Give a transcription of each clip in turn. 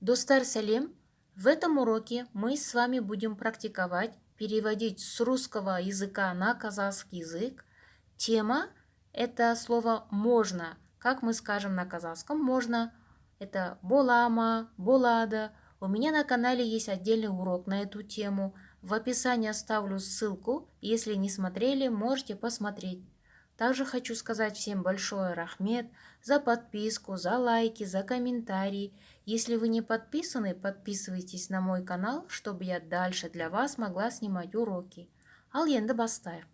Достар салем! В этом уроке мы с вами будем практиковать переводить с русского языка на казахский язык. Тема – это слово «можно». Как мы скажем на казахском «можно»? Это «болама», «болада». У меня на канале есть отдельный урок на эту тему. В описании оставлю ссылку. Если не смотрели, можете посмотреть. Также хочу сказать всем большое рахмет за подписку, за лайки, за комментарии. Если вы не подписаны, подписывайтесь на мой канал, чтобы я дальше для вас могла снимать уроки. Ал енді бастайық.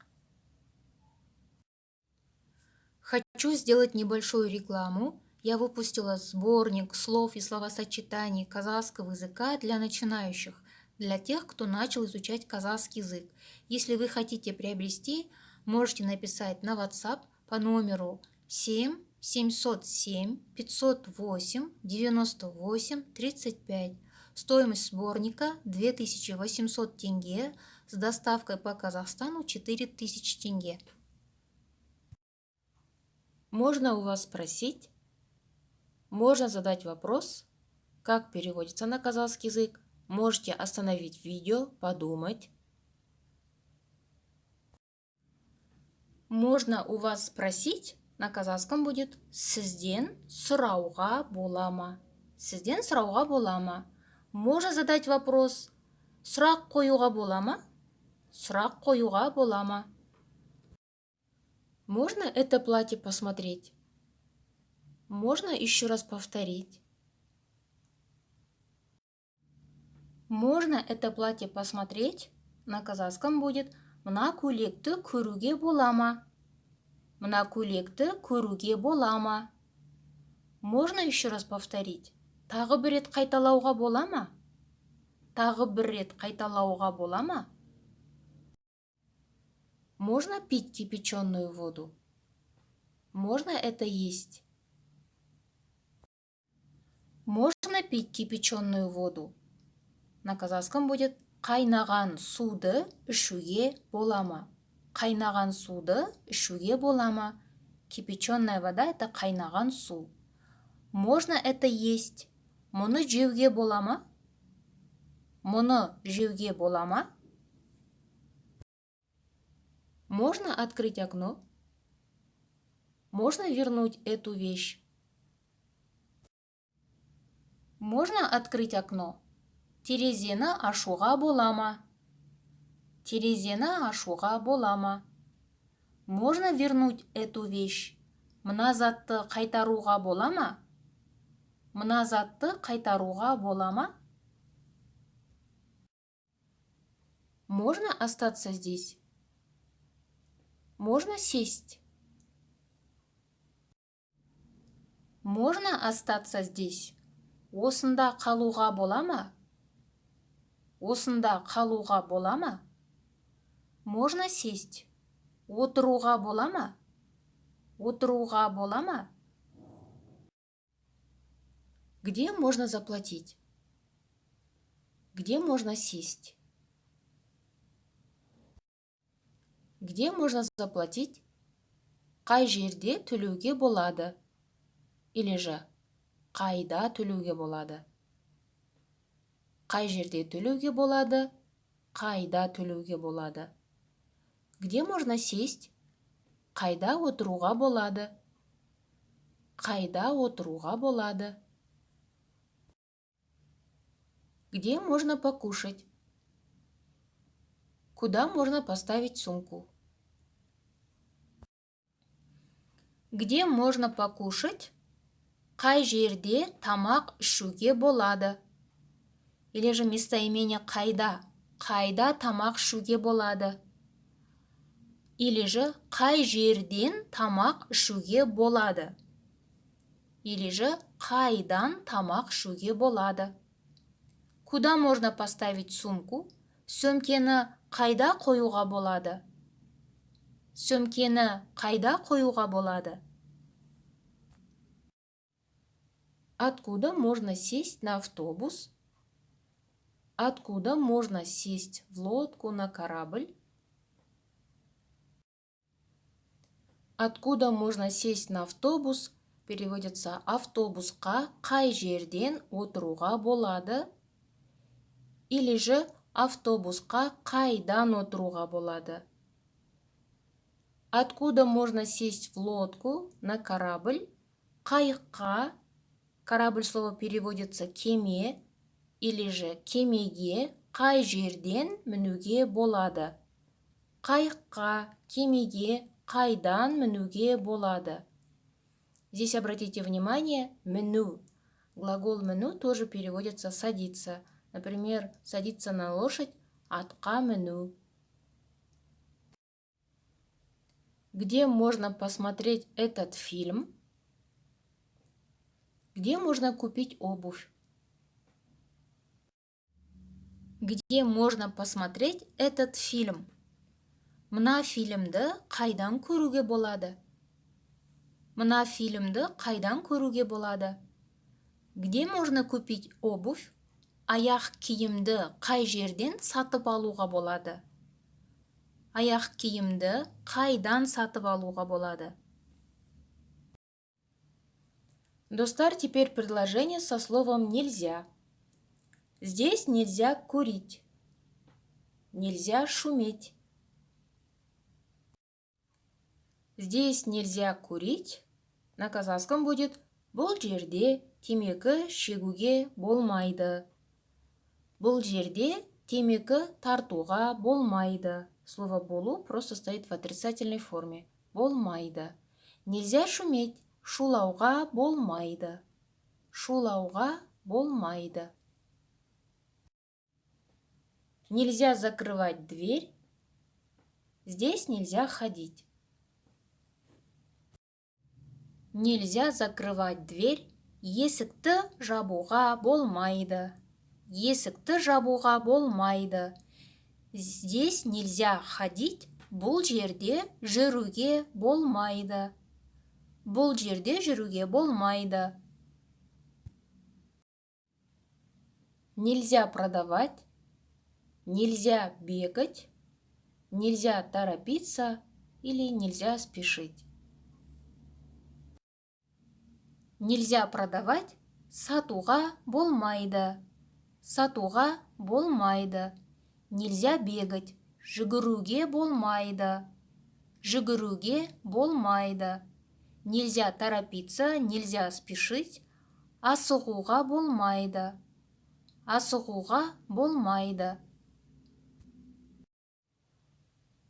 Хочу сделать небольшую рекламу. Я выпустила сборник слов и словосочетаний казахского языка для начинающих, для тех, кто начал изучать казахский язык. Если вы хотите приобрести, можете написать на WhatsApp по номеру 7 707 508 98 35. Стоимость сборника 2800 тенге, с доставкой по Казахстану 4000 тенге. Можно у вас спросить, можно задать вопрос, как переводится на казахский язык. Можете остановить видео, подумать. Можно у вас спросить, на казахском будет «Сізден сұрауға бола ма?» Сізден сұрауға бола ма? Можно задать вопрос «Сұрақ қоюға бола ма?» Сұрақ қоюға бола ма? Можно это платье посмотреть? Можно еще раз повторить? Можно это платье посмотреть? На казахском будет «Мына көйлекті көруге бола ма?» Мына көйлекті көруге бола ма? Можно еще раз повторить? Тағы бір рет қайталауға бола ма? Тағы бір рет қайталауға бола ма? Можно пить кипяченую воду? Можно это есть? Можно пить кипяченую воду? На казахском будет «Қайнаған суды ішуге бола ма?» Қайнаған суды ішуге бола ма? Кипяченая вода – это қайнаған су. Можно это есть? Мұны жеуге бола ма? Мұны жеуге бола ма? Можно открыть окно? Можно вернуть эту вещь? Можно открыть окно? Терезені ашуға бола ма? Терезені ашуға бола ма? Можно вернуть эту вещь? Мына затты қайтаруға бола ма? Мына затты қайтаруға бола ма? Можно остаться здесь? Можно сесть? Можно остаться здесь? Осында қалуға бола ма? Осында қалуға бола ма? Можно сесть? Отыруға бола ма? Отыруға бола ма? Где можно заплатить? Где можно сесть? Где можно заплатить? Қай жерде төлеуге болады? Или же қайда төлеуге болады? Қай жерде төлеуге болады? Қайда төлеуге болады? Где можно сесть? Қайда отыруға болады? Қайда отыруға болады? Где можно покушать? Куда можно поставить сумку? Где можно покушать? Қай жерде тамақ ішуге болады? Или же местоимение қайда? Қайда тамақ ішуге болады? Или же қай жерден тамақ ішуге болады? Или же қайдан тамақ ішуге болады? Куда можно поставить сумку? Сөмкені қайда қоюға болады? Сөмкені қайда қоюға болады? Откуда можно сесть на автобус? Откуда можно сесть в лодку, на корабль? Откуда можно сесть на автобус? переводится автобусқа қай жерден отыруға болады? Или же автобусқа қайдан отыруға болады? Откуда можно сесть в лодку, на корабль? Қайыққа, корабль слово переводится кеме, или же кемеге қай жерден мінуге болады? Қайыққа, кемеге қайдан мінуге болады? Здесь обратите внимание, міну. Глагол міну тоже переводится садиться. Например, садиться на лошадь, атқа міну. Где можно посмотреть этот фильм? Где можно купить обувь? Где можно посмотреть этот фильм? Мына фильмді қайдан көруге болады? Мына фильмді қайдан көруге болады? Где можно купить обувь? Аяқ киімді қай жерден сатып алуға болады? Аяқ киімді қайдан сатып алуға болады? Достар, теперь предложение со словом «нельзя». Здесь нельзя курить. Нельзя шуметь. Здесь нельзя курить. На казахском будет «бұл жерде темекі шегуге болмайды». Бұл жерде темекі тартуға болмайды. Слово «болу» просто стоит в отрицательной форме. Болмайды. Нельзя шуметь. Шулауға болмайды. Шулауға болмайды. Нельзя закрывать дверь. Здесь нельзя ходить. Нельзя закрывать дверь. Есікті жабуға болмайды. Есікті жабуға болмайды. Здесь нельзя ходить. Бұл жерде жүруге болмайды. Бұл жерде жүруге болмайды. Нельзя продавать. Нельзя бегать. Нельзя торопиться или нельзя спешить. Нельзя продавать. Сатуға болмайды. Сатуға болмайды. Нельзя бегать. Жүгіруге болмайды. Жүгіруге болмайды. Нельзя торопиться, нельзя спешить. Асығуға болмайды. Асығуға болмайды.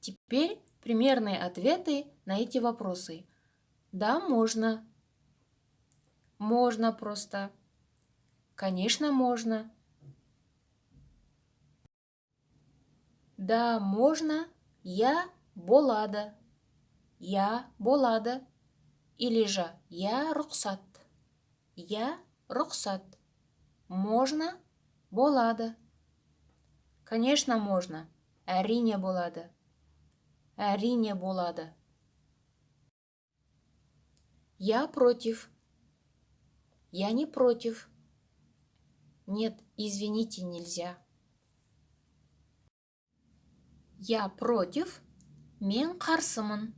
Теперь примерные ответы на эти вопросы. Да, можно. Можно просто. Конечно, можно. Да, можно. Я болады. Я болады. Или же я рұқсат. Я рұқсат. Можно болады. Конечно, можно. Әрине болады. Әрине болады. Я против. Я не против. Нет, извините, нельзя. Я против. Мен қарсымын.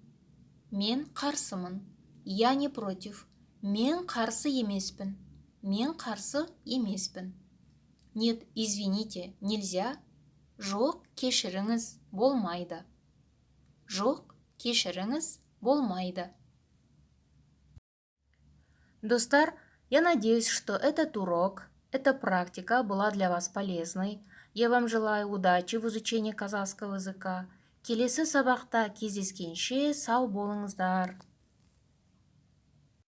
Мен қарсымын. Я не против. Мен қарсы емеспін. Мен қарсы емеспін. Нет, извините, нельзя. Жоқ, кешіріңіз, болмайды. Жоқ, кешіріңіз, болмайды. Достар, я надеюсь, что этот урок, эта практика была для вас полезной. Я вам желаю удачи в изучении казахского языка. Келесі сабақта кездескенше сау болыңыздар.